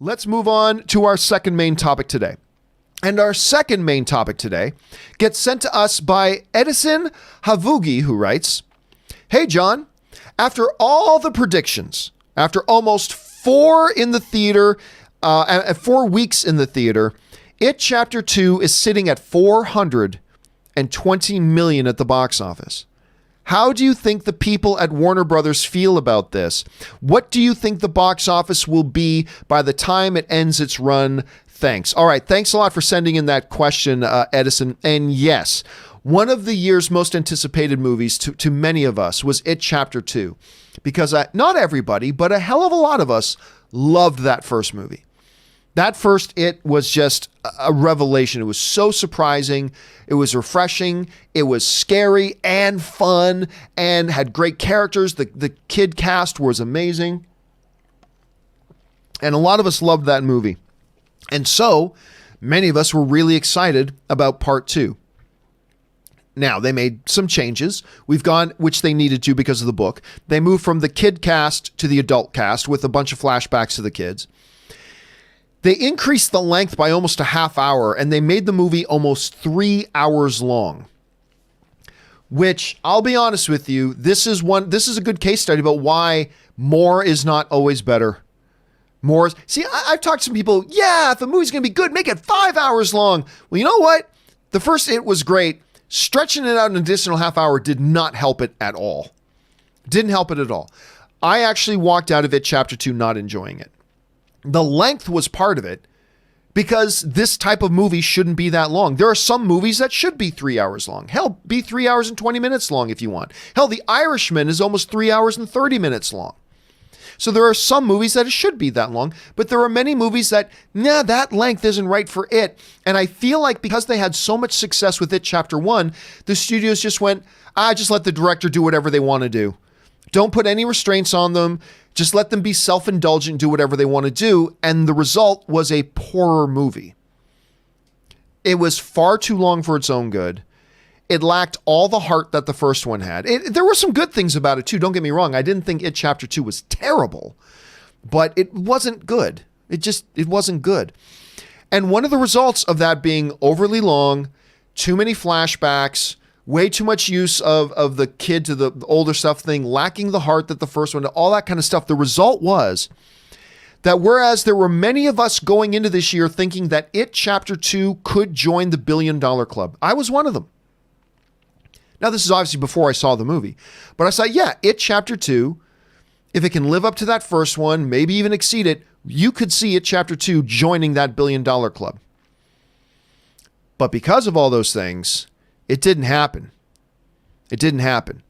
Let's move on to our second main topic today. And our second main topic today gets sent to us by Edison Havugi, who writes, "Hey, John, after all the predictions, after almost 4 in the theater, 4 weeks in the theater, It Chapter 2 is sitting at $420 million at the box office. How do you think the people at Warner Brothers feel about this? What do you think the box office will be by the time it ends its run? Thanks." All right. Thanks a lot for sending in that question, Edison. And yes, one of the year's most anticipated movies to many of us was It Chapter 2, because not everybody, but a hell of a lot of us loved that first movie. That first It was just a revelation. It was so surprising. It was refreshing. It was scary and fun and had great characters. The kid cast was amazing. And a lot of us loved that movie. And so many of us were really excited about part 2. Now, they made some changes. Which they needed to because of the book. They moved from the kid cast to the adult cast with a bunch of flashbacks to the kids. They increased the length by almost a half hour, and they made the movie almost 3 hours long. Which, I'll be honest with you, this is a good case study about why more is not always better. I've talked to some people, if a movie's going to be good, make it 5 hours long. Well, you know what? The first It was great. Stretching it out an additional half hour did not help it at all. Didn't help it at all. I actually walked out of It Chapter 2 not enjoying it. The length was part of it because this type of movie shouldn't be that long. There are some movies that should be 3 hours long. Hell, be 3 hours and 20 minutes long if you want. Hell, The Irishman is almost 3 hours and 30 minutes long. So there are some movies that it should be that long, but there are many movies that, that length isn't right for it. And I feel like because they had so much success with It Chapter 1, the studios just went, just let the director do whatever they want to do. Don't put any restraints on them. Just let them be self-indulgent and do whatever they want to do. And the result was a poorer movie. It was far too long for its own good. It lacked all the heart that the first one had. There were some good things about it too. Don't get me wrong. I didn't think It Chapter 2 was terrible, but it wasn't good. It wasn't good. And one of the results of that being overly long, too many flashbacks, way too much use of the kid to the older stuff thing, lacking the heart that the first one, all that kind of stuff. The result was that whereas there were many of us going into this year thinking that It Chapter 2 could join the $1 billion club, I was one of them. Now, this is obviously before I saw the movie, but I saw, It Chapter 2, if it can live up to that first one, maybe even exceed it, you could see It Chapter 2 joining that $1 billion club. But because of all those things, it didn't happen. It didn't happen.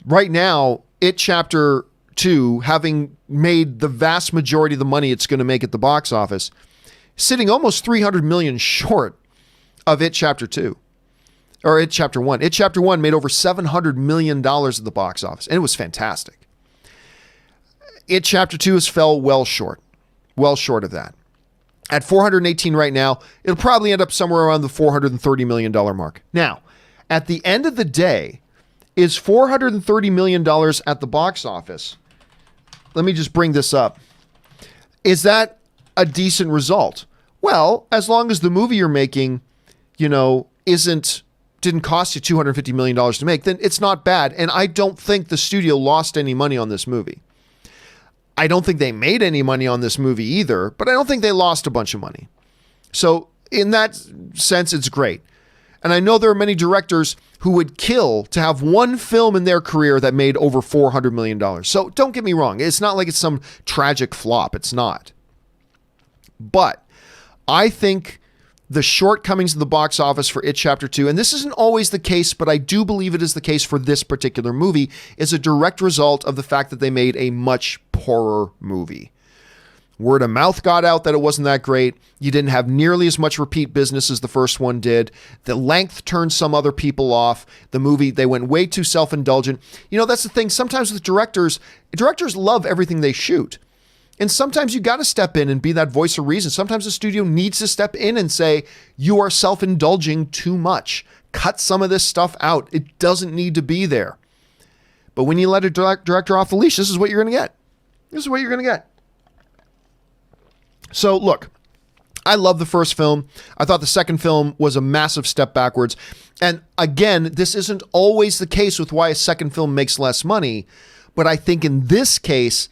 Right now, It Chapter 2, having made the vast majority of the money it's going to make at the box office, sitting almost $300 million short of It Chapter 2. Or It Chapter 1. It Chapter 1 made over $700 million at the box office, and it was fantastic. It Chapter 2 has fell well short of that. At 418 right now, it'll probably end up somewhere around the $430 million mark. Now, at the end of the day, is $430 million at the box office? Let me just bring this up. Is that a decent result? Well, as long as the movie you're making, didn't cost you $250 million to make, then it's not bad. And I don't think the studio lost any money on this movie. I don't think they made any money on this movie either, but I don't think they lost a bunch of money. So in that sense, it's great. And I know there are many directors who would kill to have one film in their career that made over $400 million. So don't get me wrong. It's not like it's some tragic flop. It's not. But I think the shortcomings of the box office for It Chapter 2, and this isn't always the case, but I do believe it is the case for this particular movie, is a direct result of the fact that they made a much poorer movie. Word of mouth got out that it wasn't that great. You didn't have nearly as much repeat business as the first one did. The length turned some other people off. The movie, they went way too self-indulgent. That's the thing. Sometimes with directors love everything they shoot. And sometimes you got to step in and be that voice of reason. Sometimes the studio needs to step in and say, you are self-indulging too much. Cut some of this stuff out. It doesn't need to be there. But when you let a director off the leash, this is what you're going to get. This is what you're going to get. So look, I love the first film. I thought the second film was a massive step backwards. And again, this isn't always the case with why a second film makes less money. But I think in this case,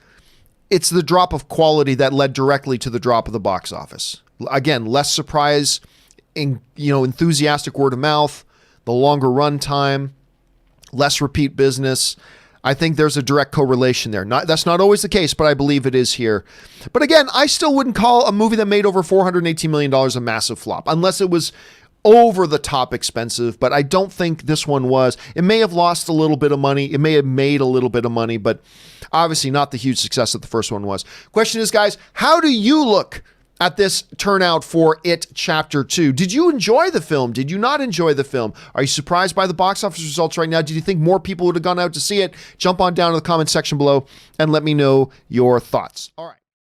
it's the drop of quality that led directly to the drop of the box office. Again, less surprise, enthusiastic word of mouth, the longer run time, less repeat business. I think there's a direct correlation there. That's not always the case, but I believe it is here. But again, I still wouldn't call a movie that made over $418 million a massive flop, unless it was over the top expensive, but I don't think this one was. It may have lost a little bit of money. It may have made a little bit of money, but obviously not the huge success that the first one was. Question is, guys, how do you look at this turnout for It Chapter 2? Did you enjoy the film? Did you not enjoy the film? Are you surprised by the box office results right now? Did you think more people would have gone out to see it? Jump on down to the comment section below and let me know your thoughts. All right.